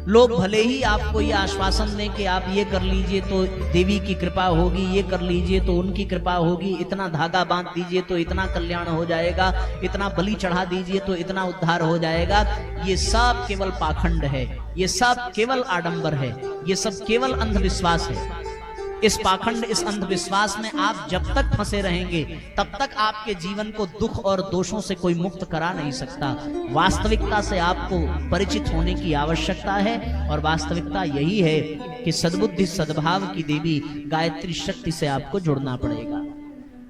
लोग भले ही आपको ये आश्वासन दें कि आप ये कर लीजिए तो देवी की कृपा होगी, ये कर लीजिए तो उनकी कृपा होगी, इतना धागा बांध दीजिए तो इतना कल्याण हो जाएगा, इतना बलि चढ़ा दीजिए तो इतना उद्धार हो जाएगा, ये सब केवल पाखंड है, ये सब केवल आडंबर है, ये सब केवल अंधविश्वास है। इस पाखंड, इस अंधविश्वास में आप जब तक फंसे रहेंगे तब तक आपके जीवन को दुख और दोषों से कोई मुक्त करा नहीं सकता। वास्तविकता से आपको परिचित होने की आवश्यकता है और वास्तविकता यही है कि सद्बुद्धि सद्भाव की देवी गायत्री शक्ति से आपको जुड़ना पड़ेगा।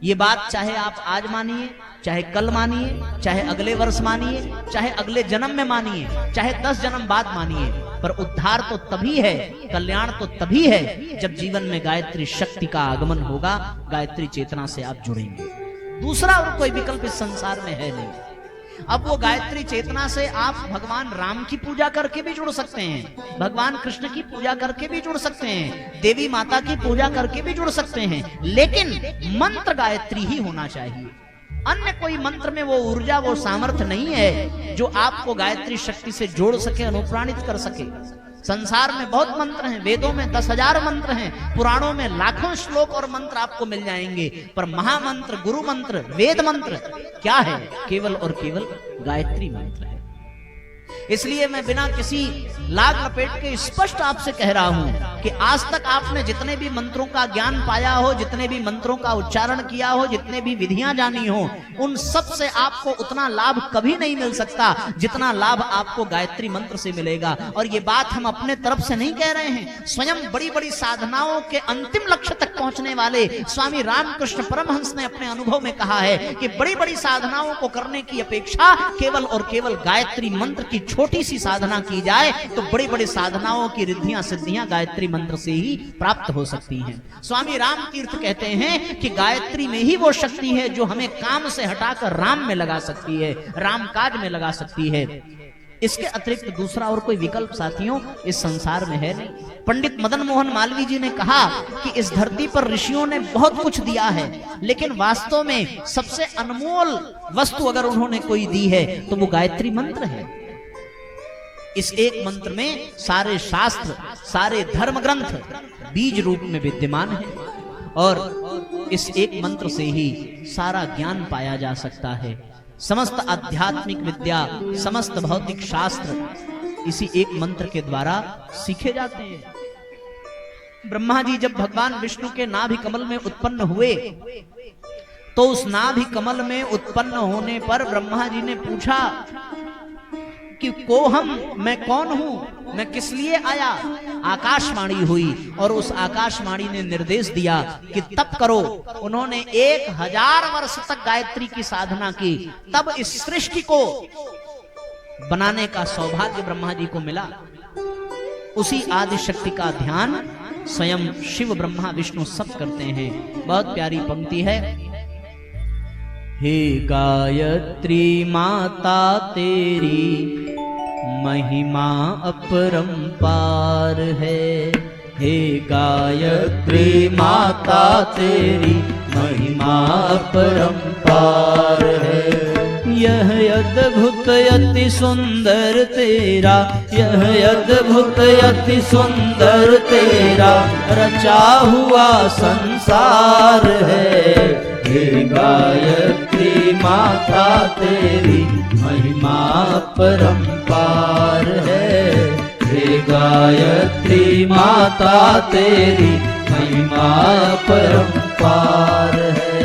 ये बात चाहे आप आज मानिए, चाहे कल मानिए, चाहे अगले वर्ष मानिए, चाहे अगले जन्म में मानिए, चाहे 10 जन्म बाद मानिए, पर उद्धार तो तभी है, कल्याण तो तभी है जब जीवन में गायत्री शक्ति का आगमन होगा, गायत्री चेतना से आप जुड़ेंगे। दूसरा और कोई विकल्प इस संसार में है नहीं। अब वो गायत्री चेतना से आप भगवान राम की पूजा करके भी जुड़ सकते हैं, भगवान कृष्ण की पूजा करके भी जुड़ सकते हैं, देवी माता की पूजा करके भी जुड़ सकते हैं, लेकिन मंत्र गायत्री ही होना चाहिए। अन्य कोई मंत्र में वो ऊर्जा, वो सामर्थ्य नहीं है जो आपको गायत्री शक्ति से जोड़ सके, अनुप्राणित कर सके। संसार में बहुत मंत्र हैं, वेदों में 10,000 मंत्र हैं, पुराणों में लाखों श्लोक और मंत्र आपको मिल जाएंगे, पर महामंत्र, गुरु मंत्र, वेद मंत्र क्या है? केवल और केवल गायत्री मंत्र है। इसलिए मैं बिना किसी लाग लपेट के स्पष्ट आपसे कह रहा हूं कि आज तक आपने जितने भी मंत्रों का ज्ञान पाया हो, जितने भी मंत्रों का उच्चारण किया हो, जितने भी विधियां जानी हो, उन सब से आपको उतना लाभ कभी नहीं मिल सकता जितना लाभ आपको गायत्री मंत्र से मिलेगा। और ये बात हम अपने तरफ से नहीं कह रहे हैं, स्वयं बड़ी बड़ी साधनाओं के अंतिम लक्ष्य तक पहुंचने वाले स्वामी रामकृष्ण परमहंस ने अपने अनुभव में कहा है कि बड़ी बड़ी साधनाओं को करने की अपेक्षा केवल और केवल गायत्री मंत्र की छोटी सी साधना की जाए तो बड़ी बड़ी साधनाओं की रिद्धियां सिद्धियां गायत्री मंत्र से ही प्राप्त हो सकती हैं। स्वामी राम तीर्थ कहते हैं कि गायत्री में ही वो शक्ति है जो हमें काम से हटाकर राम में लगा सकती है, राम काज में लगा सकती है। इसके अतिरिक्त दूसरा और कोई विकल्प साथियों इस संसार में है नहीं। पंडित मदन मोहन मालवीय जी ने कहा कि इस धरती पर ऋषियों ने बहुत कुछ दिया है, लेकिन वास्तव में सबसे अनमोल वस्तु अगर उन्होंने कोई दी है तो वो गायत्री मंत्र है। इस एक मंत्र में सारे शास्त्र, सारे धर्म ग्रंथ बीज रूप में विद्यमान है और इस एक मंत्र से ही सारा ज्ञान पाया जा सकता है। समस्त आध्यात्मिक विद्या, समस्त भौतिक शास्त्र इसी एक मंत्र के द्वारा सीखे जाते हैं। ब्रह्मा जी जब भगवान विष्णु के नाभि कमल में उत्पन्न हुए तो उस नाभि कमल में उत्पन्न होने पर ब्रह्मा जी ने पूछा कि कोहम, मैं कौन हूं, मैं किस लिए आया? आकाशवाणी हुई और उस आकाशवाणी ने निर्देश दिया कि तप करो। उन्होंने 1000 वर्ष तक गायत्री की साधना की, तब इस सृष्टि को बनाने का सौभाग्य ब्रह्मा जी को मिला। उसी आदि शक्ति का ध्यान स्वयं शिव, ब्रह्मा, विष्णु सब करते हैं। बहुत प्यारी पंक्ति है, हे गायत्री माता तेरी महिमा अपरंपार है। हे गायत्री माता तेरी महिमा अपरंपार है। यह अद्भुत अति सुंदर तेरा, यह अद्भुत अति सुंदर तेरा रचा हुआ संसार है। हे गायत्री माता तेरी महिमा परंपार है। हे गायत्री माता तेरी महिमा परंपार है।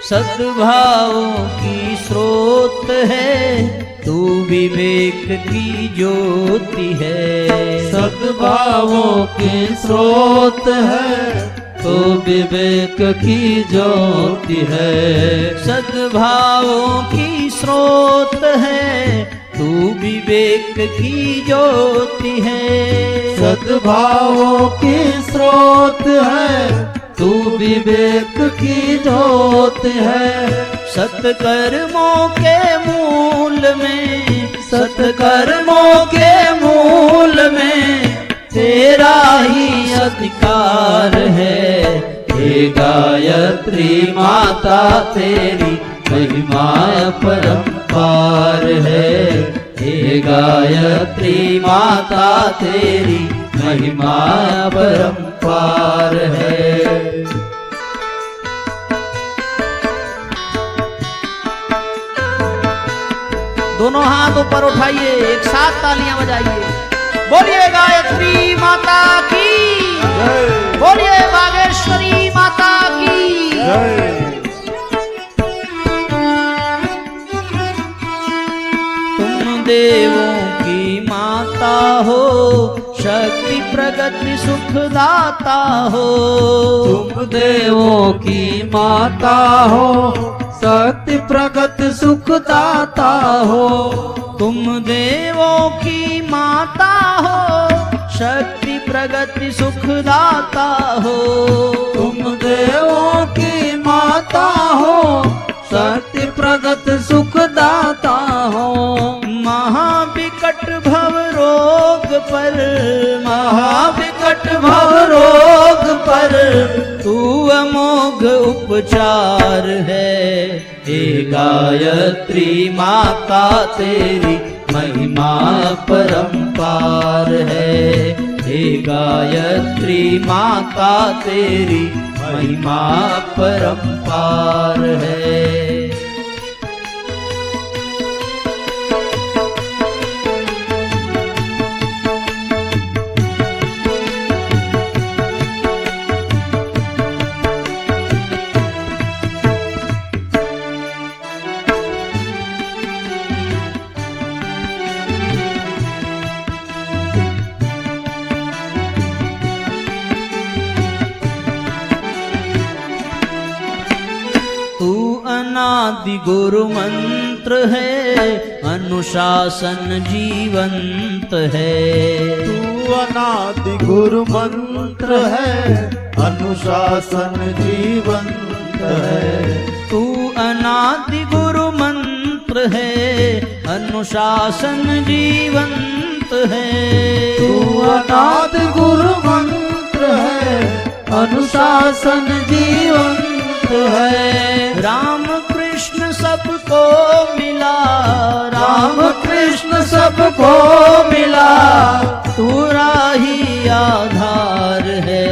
सद्भावों की स्रोत है, तू विवेक की ज्योति है। सद्भावों की स्रोत है, तो विवेक की ज्योति है। सद्भावों की स्रोत है, तू विवेक की ज्योति है। सद्भावों की स्रोत है, तू विवेक की ज्योति है। सत्कर्मों के मूल में, सत्कर्मों के मूल में तेरा ही अधिकार है। हे गायत्री माता तेरी महिमा अपरंपार है। हे गायत्री माता तेरी महिमा अपरंपार है। दोनों हाथ ऊपर उठाइए, एक साथ तालियां बजाइए। बोलिए गायत्री माता की, बोलिए बागेश्वरी माता की। तुम देवों की माता हो, शक्ति प्रगति सुखदाता हो। तुम देवों की माता हो, शक्ति प्रगत सुखदाता हो। तुम देवों की माता हो, शक्ति प्रगति सुखदाता हो। तुम देवों की माता हो, शक्ति प्रगत सुखदाता हो। महाविकट भव रोग पर, महाविकट भव रोग पर तू अमोघ उपचार है। हे गायत्री माता तेरी महिमा परंपार है। हे गायत्री माता तेरी महिमा परंपार है। अनादि गुरु मंत्र है, अनुशासन जीवंत है। तू अनादि गुरु मंत्र है, अनुशासन जीवंत है। तू अनादि गुरु मंत्र है, अनुशासन जीवंत है। तू अनादि गुरु मंत्र है, अनुशासन जीवंत है। राम कृष्ण सबको मिला, राम कृष्ण सबको मिला, तूरा ही आधार है।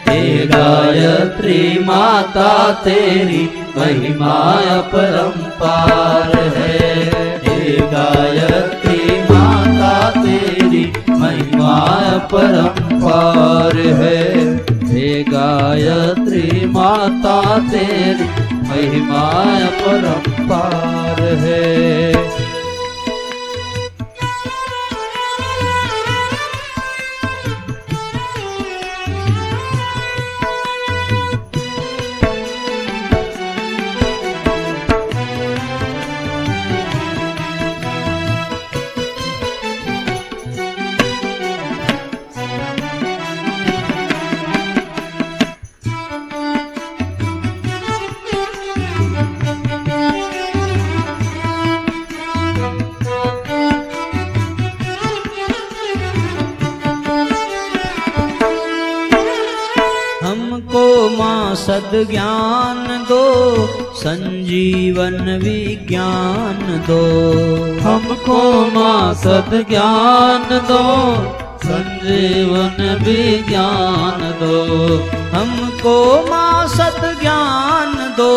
हे गायत्री माता तेरी महिमा अपरंपार है। हे गायत्री माता तेरी महिमा अपरंपार है। हे गायत्री माता तेरी महिमा अपरंपार है। सद ज्ञान दो, संजीवन विज्ञान दो। हमको माँ सद ज्ञान दो, संजीवन विज्ञान दो। हमको माँ सद ज्ञान दो,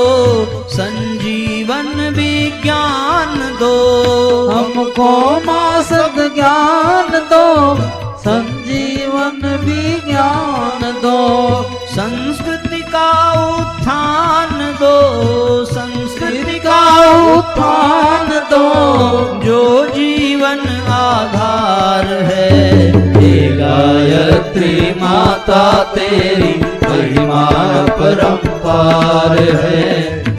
संजीवन विज्ञान दो। हमको माँ सद ज्ञान दो, संजीवन विज्ञान दो। संस्कृति का उत्थान दो, संस्कृति का उत्थान दो, जो जीवन आधार है। हे गायत्री माता तेरी महिमा परंपार है।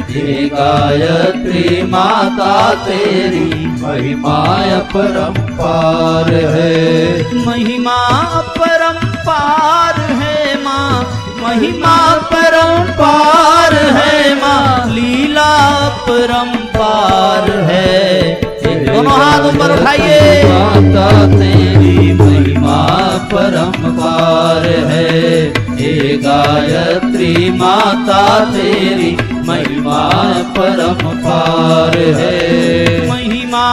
हे गायत्री माता तेरी महिमा अपरंपार है। महिमा अपरंपार है माँ, महिमा परंपार है माँ, लीला परंपार है। दोनों हाथ ऊपर उठाइए। माता तेरी महिमा परंपार है, हे गायत्री माता तेरी महिमा परंपार है। महिमा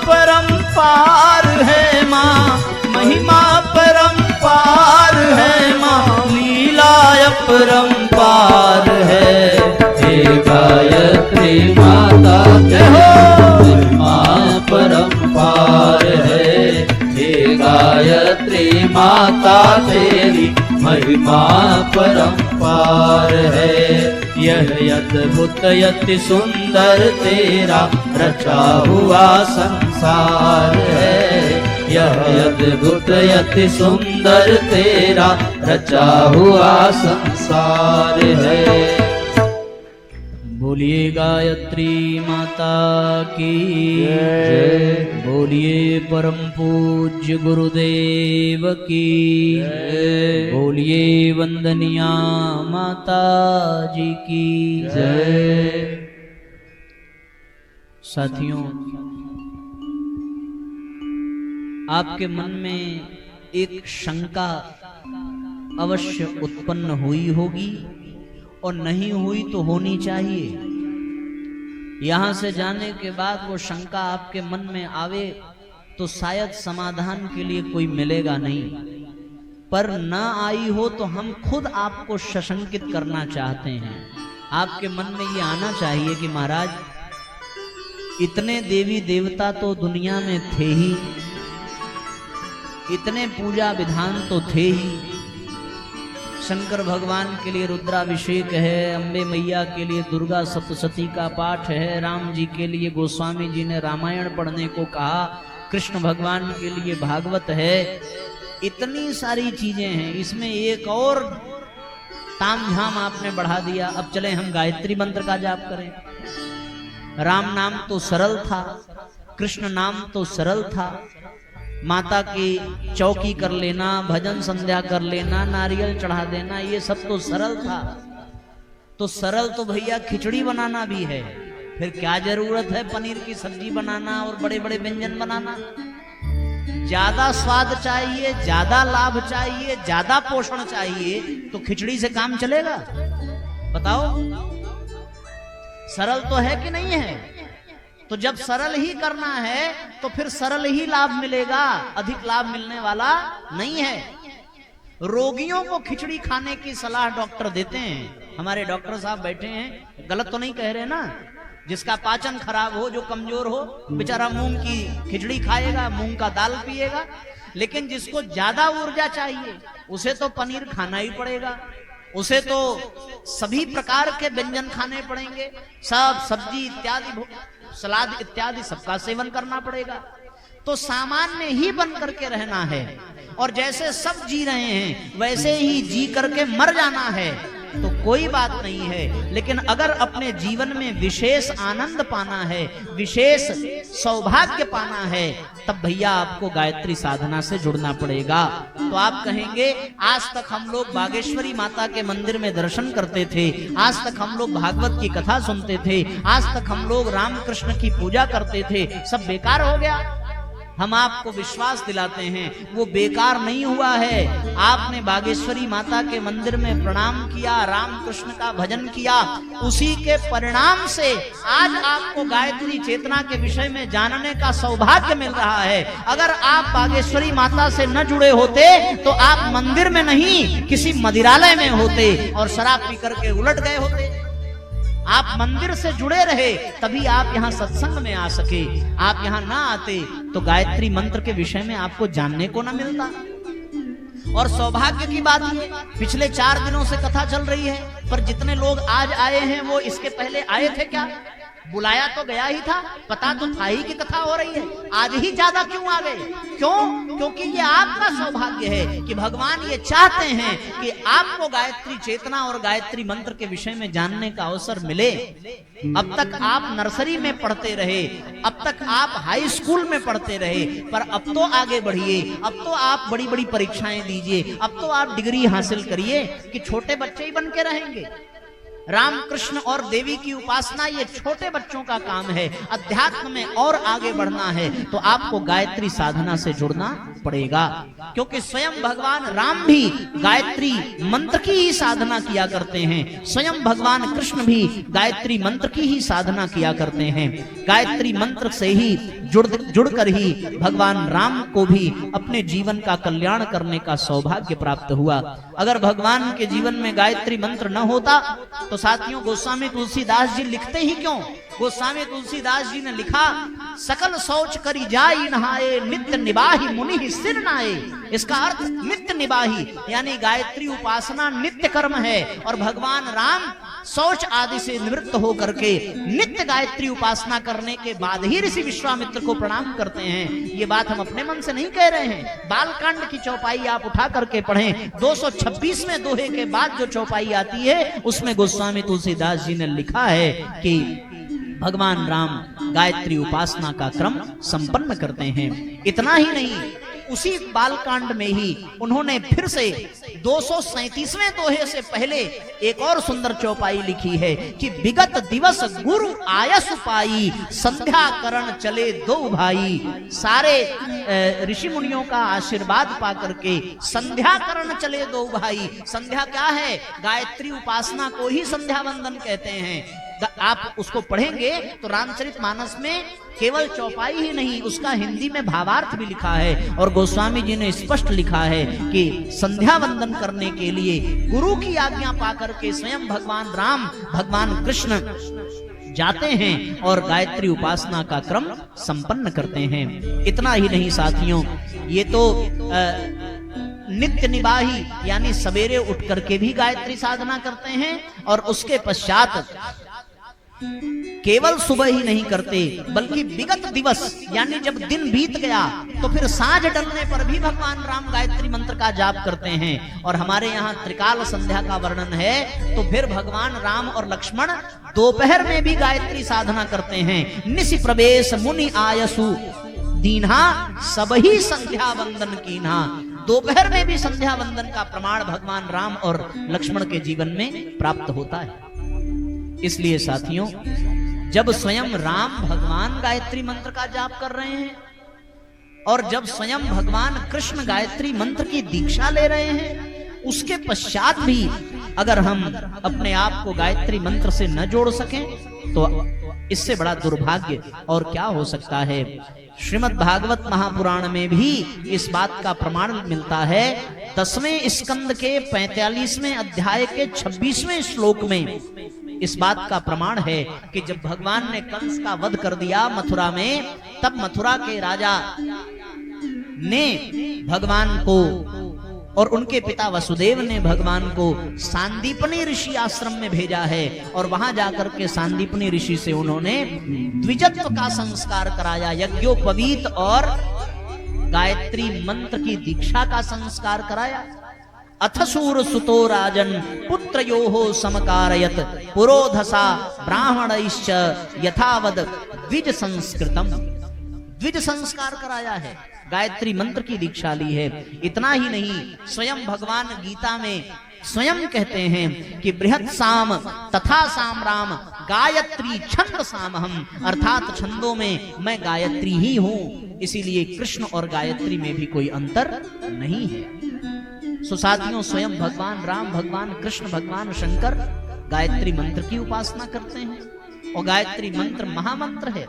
परंपार है माँ, महिमा परंपार है माँ, लीला परंपार है, हे गायत्री माता तेरी महिमा परंपार है, हे गायत्री माता तेरी महिमा परंपार है। यह अद्भुत अति सुंदर तेरा रचा हुआ संसार है, यह अद्भुत अति सुंदर तेरा रचा हुआ संसार है। बोलिए गायत्री माता की जय, बोलिए परम पूज्य गुरुदेव की जय, बोलिए वंदनिया माता जी की जय। साथियों, आपके मन में एक शंका अवश्य उत्पन्न हुई होगी, और नहीं हुई तो होनी चाहिए। यहां से जाने के बाद वो शंका आपके मन में आवे तो शायद समाधान के लिए कोई मिलेगा नहीं, पर ना आई हो तो हम खुद आपको सशंकित करना चाहते हैं। आपके मन में ये आना चाहिए कि महाराज, इतने देवी देवता तो दुनिया में थे ही, इतने पूजा विधान तो थे ही। शंकर भगवान के लिए रुद्राभिषेक है, अम्बे मैया के लिए दुर्गा सप्तशती का पाठ है, राम जी के लिए गोस्वामी जी ने रामायण पढ़ने को कहा, कृष्ण भगवान के लिए भागवत है। इतनी सारी चीजें हैं, इसमें एक और तामझाम आपने बढ़ा दिया। अब चले हम गायत्री मंत्र का जाप करें। राम नाम तो सरल था, कृष्ण नाम तो सरल था, माता की चौकी कर लेना, भजन संध्या कर लेना, नारियल चढ़ा देना, ये सब तो सरल था। तो सरल तो भैया खिचड़ी बनाना भी है, फिर क्या जरूरत है पनीर की सब्जी बनाना और बड़े बड़े व्यंजन बनाना। ज्यादा स्वाद चाहिए, ज्यादा लाभ चाहिए, ज्यादा पोषण चाहिए, तो खिचड़ी से काम चलेगा? बताओ, सरल तो है कि नहीं है? तो जब सरल ही करना है तो फिर सरल ही लाभ मिलेगा, अधिक लाभ मिलने वाला नहीं है। रोगियों को खिचड़ी खाने की सलाह डॉक्टर देते हैं। हमारे डॉक्टर साहब बैठे हैं, गलत तो नहीं कह रहे ना? जिसका पाचन खराब हो, जो कमजोर हो, बेचारा मूंग की खिचड़ी खाएगा, मूंग का दाल पिएगा। लेकिन जिसको ज्यादा ऊर्जा चाहिए उसे तो पनीर खाना ही पड़ेगा, उसे तो सभी प्रकार के व्यंजन खाने पड़ेंगे, सब सब्जी इत्यादि, सलाद इत्यादि सबका सेवन करना पड़ेगा। तो सामान्य ही बन करके रहना है, और जैसे सब जी रहे हैं वैसे ही जी करके मर जाना है, तो कोई बात नहीं है। लेकिन अगर अपने जीवन में विशेष आनंद पाना है, विशेष सौभाग्य पाना है, तब भैया आपको गायत्री साधना से जुड़ना पड़ेगा। तो आप कहेंगे, आज तक हम लोग बागेश्वरी माता के मंदिर में दर्शन करते थे, आज तक हम लोग भागवत की कथा सुनते थे, आज तक हम लोग रामकृष्ण की पूजा करते थे, सब बेकार हो गया। हम आपको विश्वास दिलाते हैं, वो बेकार नहीं हुआ है। आपने बागेश्वरी माता के मंदिर में प्रणाम किया, रामकृष्ण का भजन किया, उसी के परिणाम से आज आपको गायत्री चेतना के विषय में जानने का सौभाग्य मिल रहा है। अगर आप बागेश्वरी माता से न जुड़े होते तो आप मंदिर में नहीं, किसी मदिरालय में होते और शराब पी करके उलट गए होते। आप मंदिर से जुड़े रहे तभी आप यहाँ सत्संग में आ सके। आप यहाँ ना आते तो गायत्री मंत्र के विषय में आपको जानने को ना मिलता। और सौभाग्य की बात है, पिछले 4 दिनों से कथा चल रही है, पर जितने लोग आज आए हैं वो इसके पहले आए थे क्या? बुलाया तो गया ही था, पता तो था ही कि कथा हो रही है, आज ही ज्यादा क्यों आ गए? क्यों? क्योंकि ये आपका सौभाग्य है कि भगवान ये चाहते हैं कि आपको गायत्री चेतना और गायत्री मंत्र के विषय में जानने का अवसर मिले। अब तक आप नर्सरी में पढ़ते रहे, अब तक आप हाई स्कूल में पढ़ते रहे, पर अब तो आगे बढ़िए, अब तो आप बड़ी बड़ी परीक्षाएं दीजिए, अब तो आप डिग्री हासिल करिए कि छोटे बच्चे ही बन के रहेंगे। राम कृष्ण और देवी की उपासना ये छोटे बच्चों का काम है। अध्यात्म में और आगे बढ़ना है तो आपको गायत्री साधना से जुड़ना पड़ेगा, क्योंकि स्वयं भगवान राम भी गायत्री मंत्र की ही साधना किया करते हैं, स्वयं भगवान कृष्ण भी गायत्री मंत्र की ही साधना किया करते हैं। गायत्री मंत्र से ही जुड़कर ही भगवान राम को भी अपने जीवन का कल्याण करने का सौभाग्य प्राप्त हुआ। अगर भगवान के जीवन में गायत्री मंत्र न होता तो साथियों गोस्वामी तुलसीदास जी लिखते ही क्यों? गोस्वामी तुलसीदास जी ने लिखा, सकल सोच करी जाई नहाए, नित्य निबाही मुनि सिर नाए। इसका अर्थ नित्य निबाही यानी गायत्री उपासना नित्य कर्म है, और भगवान राम सोच आदि से निवृत्त होकर के नित्य गायत्री उपासना करने के बाद ही ऋषि विश्वामित्र को प्रणाम करते हैं। ये बात हम अपने मन से नहीं कह रहे हैं। बालकांड की चौपाई आप उठा करके पढ़ें, 226वें दोहे के बाद जो चौपाई आती है उसमें गोस्वामी तुलसीदास जी ने लिखा है कि भगवान राम गायत्री उपासना का क्रम संपन्न करते हैं। इतना ही नहीं, उसी बालकांड में ही उन्होंने फिर से 237वें दोहे से पहले एक और सुंदर चौपाई लिखी है कि विगत दिवस गुरु आयस पाई, संध्या करण चले दो भाई। सारे ऋषि मुनियों का आशीर्वाद पा करके संध्या करण चले दो भाई। संध्या क्या है? गायत्री उपासना को ही संध्या वंदन कहते हैं। आप उसको पढ़ेंगे तो रामचरितमानस में केवल चौपाई ही नहीं, उसका हिंदी में भावार्थ भी लिखा है, और गोस्वामी जी ने स्पष्ट लिखा है कि संध्या वंदन करने के लिए गुरु की आज्ञा पाकर के स्वयं भगवान राम भगवान कृष्ण जाते हैं और गायत्री उपासना का क्रम संपन्न करते हैं। इतना ही नहीं साथियों, ये तो नित्य निबाही यानी सवेरे उठ करके भी गायत्री साधना करते हैं, और उसके पश्चात केवल सुबह ही नहीं करते बल्कि विगत दिवस यानी जब दिन बीत गया तो फिर सांझ डलने पर भी भगवान राम गायत्री मंत्र का जाप करते हैं। और हमारे यहाँ त्रिकाल संध्या का वर्णन है तो फिर भगवान राम और लक्ष्मण दोपहर में भी गायत्री साधना करते हैं। निशि प्रवेश मुनि आयसु दीन्हा सबही संध्या वंदन कीन्हा। दोपहर में भी संध्या वंदन का प्रमाण भगवान राम और लक्ष्मण के जीवन में प्राप्त होता है। इसलिए साथियों, जब स्वयं राम भगवान गायत्री मंत्र का जाप कर रहे हैं और जब स्वयं भगवान कृष्ण गायत्री मंत्र की दीक्षा ले रहे हैं, उसके पश्चात भी अगर हम अपने आप को गायत्री मंत्र से न जोड़ सकें तो इससे बड़ा दुर्भाग्य और क्या हो सकता है। श्रीमद् भागवत महापुराण में भी इस बात का प्रमाण मिलता है। 10वें स्कंद के 45वें अध्याय के 26वें श्लोक में इस बात का प्रमाण है कि जब भगवान ने कंस का वध कर दिया मथुरा में, तब मथुरा के राजा ने भगवान को और उनके पिता वसुदेव ने भगवान को सांदीपनी ऋषि आश्रम में भेजा है, और वहां जाकर के सांदीपनी ऋषि से उन्होंने द्विजत्व का संस्कार कराया, यज्ञोपवीत और गायत्री मंत्र की दीक्षा का संस्कार कराया। अथसूर सुतो राजन पुत्रयोः समकारयत पुरोधसा ब्राह्मणैश्च यथावद द्विज संस्कृतम। द्विज संस्कार कराया है, गायत्री मंत्र की दीक्षा ली है। इतना ही नहीं, स्वयं भगवान गीता में स्वयं कहते हैं कि बृहत् साम तथा साम्राम गायत्री छंद सामहम, अर्थात छंदों में मैं गायत्री ही हूं। इसीलिए कृष्ण और गायत्री में भी कोई अंतर नहीं है। सो साथियों, स्वयं भगवान राम भगवान कृष्ण भगवान शंकर गायत्री मंत्र की उपासना करते हैं, और गायत्री मंत्र महामंत्र है।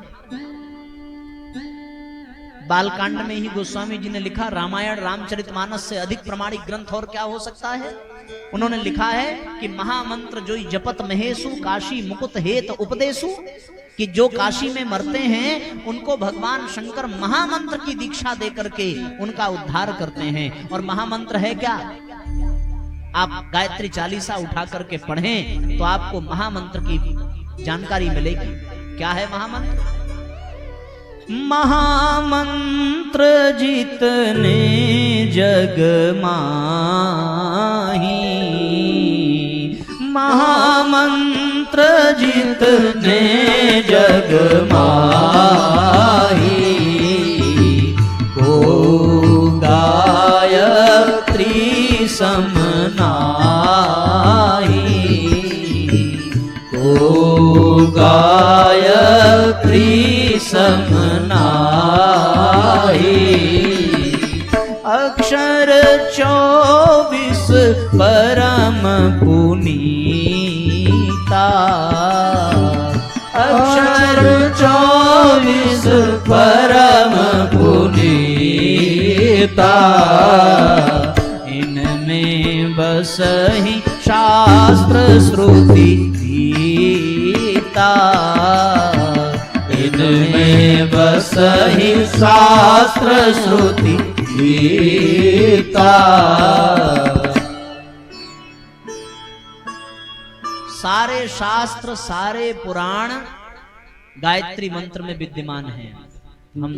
बालकांड में ही गोस्वामी जी ने लिखा, रामायण रामचरितमानस से अधिक प्रमाणिक ग्रंथ और क्या हो सकता है। उन्होंने लिखा है कि महामंत्र जो जपत महेशु काशी मुकुट हेत उपदेशु, कि जो काशी में मरते हैं उनको भगवान शंकर महामंत्र की दीक्षा देकर के उनका उद्धार करते हैं। और महामंत्र है क्या? आप गायत्री चालीसा उठा करके पढ़ें तो आपको महामंत्र की जानकारी मिलेगी। क्या है महामंत्र? महामंत्र जितने जग माही, महामंत्र जितने जग माही, को गायत्री सम नाहि, को गायत्री सम नाहि। अक्षर 24 परम पुनीता, अक्षर 24 परम पुनीता, इनमें बसहि शास्त्र श्रुति गीता, इनमें बसहि शास्त्र श्रुति गीता। सारे शास्त्र सारे पुराण गायत्री मंत्र में विद्यमान हैं। हम